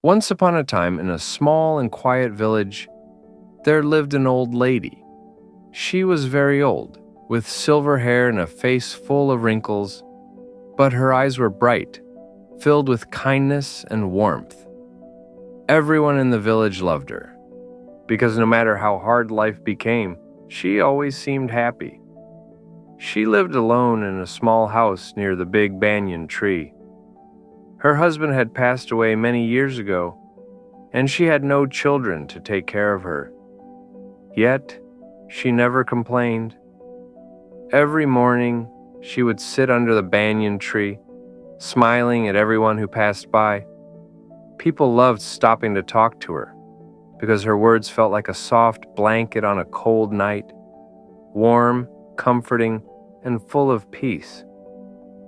Once upon a time, in a small and quiet village, there lived an old lady. She was very old, with silver hair and a face full of wrinkles, but her eyes were bright, filled with kindness and warmth. Everyone in the village loved her, because no matter how hard life became, she always seemed happy. She lived alone in a small house near the big banyan tree. Her husband had passed away many years ago, and she had no children to take care of her. Yet, she never complained. Every morning, she would sit under the banyan tree, smiling at everyone who passed by. People loved stopping to talk to her, because her words felt like a soft blanket on a cold night, warm, comforting, and full of peace.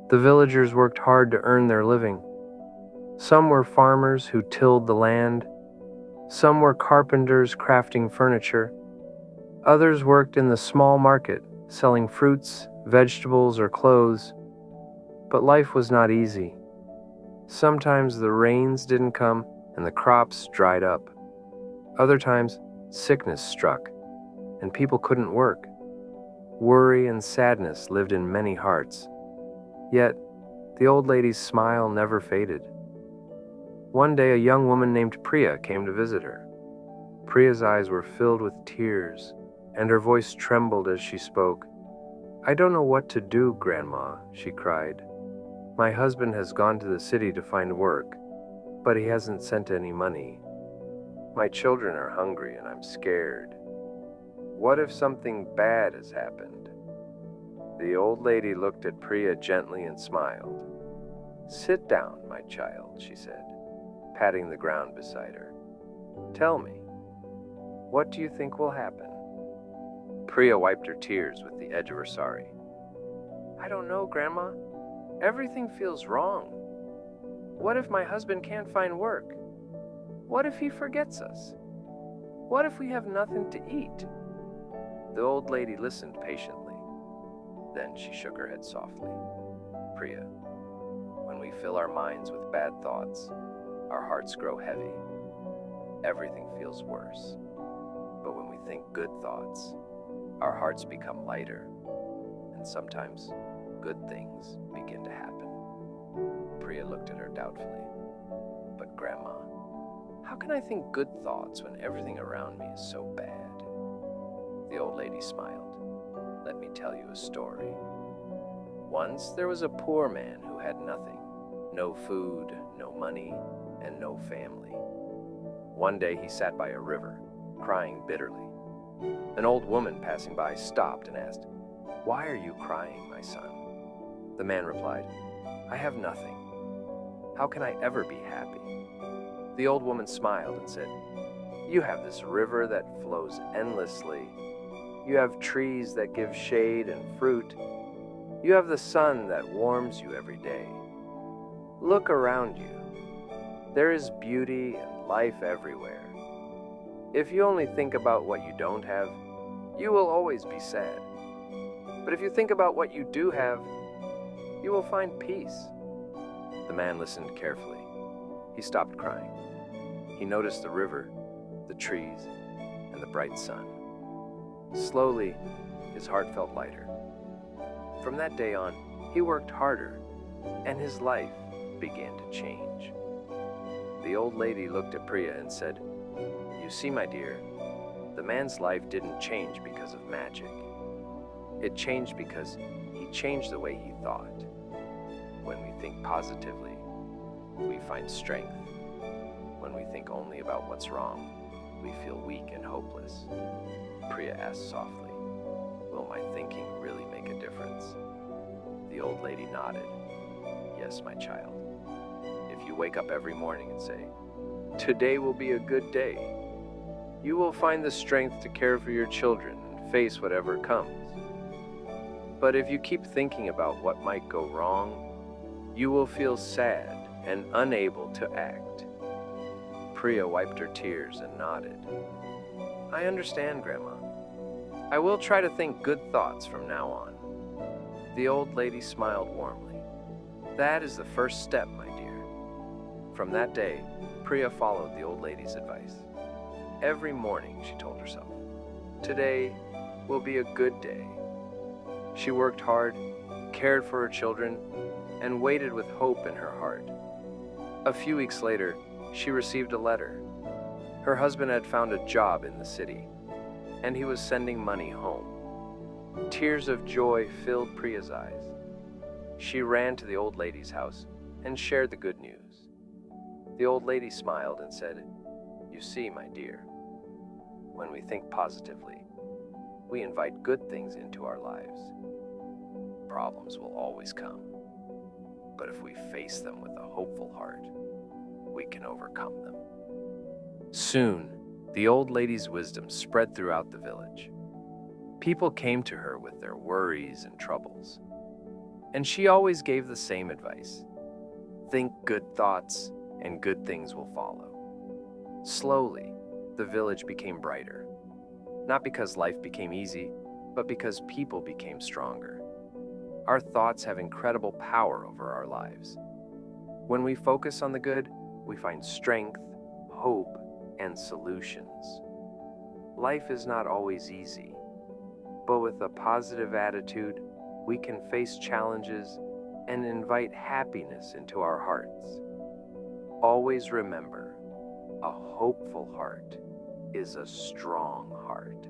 The villagers worked hard to earn their living. Some were farmers who tilled the land. Some were carpenters crafting furniture. Others worked in the small market, selling fruits, vegetables, or clothes. But life was not easy. Sometimes the rains didn't come and the crops dried up. Other times, sickness struck, and people couldn't work. Worry and sadness lived in many hearts. Yet, the old lady's smile never faded. One day, a young woman named Priya came to visit her. Priya's eyes were filled with tears, and her voice trembled as she spoke. "I don't know what to do, Grandma," she cried. "My husband has gone to the city to find work, but he hasn't sent any money. My children are hungry and I'm scared. What if something bad has happened?" The old lady looked at Priya gently and smiled. "Sit down, my child," she said, patting the ground beside her. "Tell me, what do you think will happen?" Priya wiped her tears with the edge of her sari. "I don't know, Grandma. Everything feels wrong. What if my husband can't find work? What if he forgets us? What if we have nothing to eat?" The old lady listened patiently. Then she shook her head softly. "Priya, when we fill our minds with bad thoughts, our hearts grow heavy. Everything feels worse. But when we think good thoughts, our hearts become lighter, and sometimes good things begin to happen." Priya looked at her doubtfully. "But Grandma, how can I think good thoughts when everything around me is so bad?" The old lady smiled. "Let me tell you a story. Once there was a poor man who had nothing, no food, no money, and no family. One day he sat by a river, crying bitterly. An old woman passing by stopped and asked, "Why are you crying, my son?" The man replied, "I have nothing. How can I ever be happy?" The old woman smiled and said, "You have this river that flows endlessly. You have trees that give shade and fruit. You have the sun that warms you every day. Look around you. There is beauty and life everywhere. If you only think about what you don't have, you will always be sad. But if you think about what you do have, you will find peace." The man listened carefully. He stopped crying. He noticed the river, the trees, and the bright sun. Slowly, his heart felt lighter. From that day on, he worked harder, and his life began to change. The old lady looked at Priya and said, "You see, my dear, the man's life didn't change because of magic. It changed because he changed the way he thought. When we think positively, we find strength. When we think only about what's wrong, we feel weak and hopeless." Priya asked softly, "Will my thinking really make a difference?" The old lady nodded. "Yes, my child. If you wake up every morning and say, 'Today will be a good day,' you will find the strength to care for your children and face whatever comes. But if you keep thinking about what might go wrong, you will feel sad and unable to act." Priya wiped her tears and nodded. "I understand, Grandma. I will try to think good thoughts from now on." The old lady smiled warmly. "That is the first step, my dear. From that day, Priya followed the old lady's advice. Every morning, she told herself, "Today will be a good day." She worked hard, cared for her children, and waited with hope in her heart. A few weeks later, she received a letter. Her husband had found a job in the city, and he was sending money home. Tears of joy filled Priya's eyes. She ran to the old lady's house and shared the good news. The old lady smiled and said, "You see, my dear, when we think positively, we invite good things into our lives. Problems will always come, but if we face them with a hopeful heart, we can overcome them." Soon, the old lady's wisdom spread throughout the village. People came to her with their worries and troubles, and she always gave the same advice: think good thoughts, and good things will follow. Slowly, the village became brighter, not because life became easy, but because people became stronger. Our thoughts have incredible power over our lives. When we focus on the good, we find strength, hope, and solutions. Life is not always easy, but with a positive attitude, we can face challenges and invite happiness into our hearts. Always remember, a hopeful heart is a strong heart.